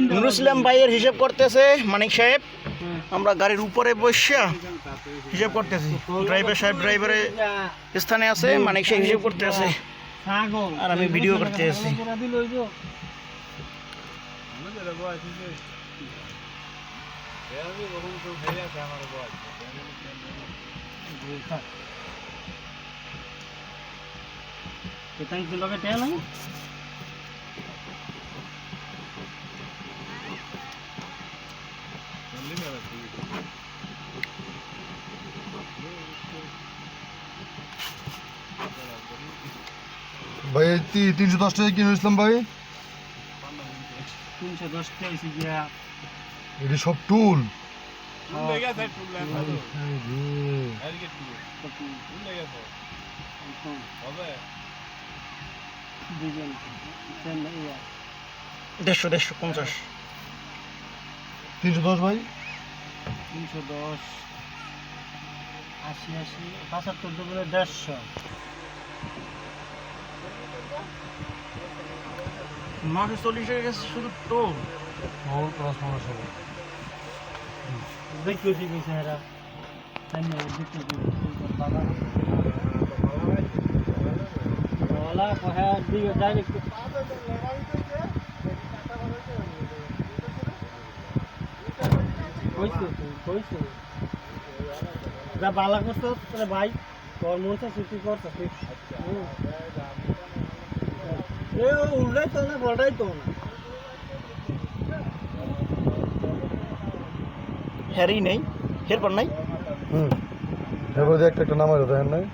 নুরুল ইসলাম ভাইয়ের হিসাব করতেছে মানিক সাহেব, আমরা গাড়ির উপরে বসে হিসাব করতেছি। ড্রাইভার সাহেব ড্রাইভারের স্থানে আছে, মানিক সাহেব হিসাব করতে আছে আর আমি ভিডিও করতে আছি। ভাই 310 টাকা কিনে ইসলাম ভাই, 310 টাকা এটি সব টুল। দেড়শো 50 310 ভাই, 310 80 75 দুগুণে 150। মাসে 40 টাকা গেছে শুধু টোল। দেখো ঠিক আছে এরা তাই না, দেখো বাবা ওলা পহা দিও ডাইরেক্ট কইছো যা বালা করছো তাহলে ভাই তোর মন চাই ছুটি করছো ঠিক। এ উল্লাই তো না বড়াই তো না হেরি নেই, হেরপর নাই। এবার একটা নাম আছে দেখেন নাই।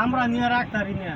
আমরা নিয়ে রাখতারি না।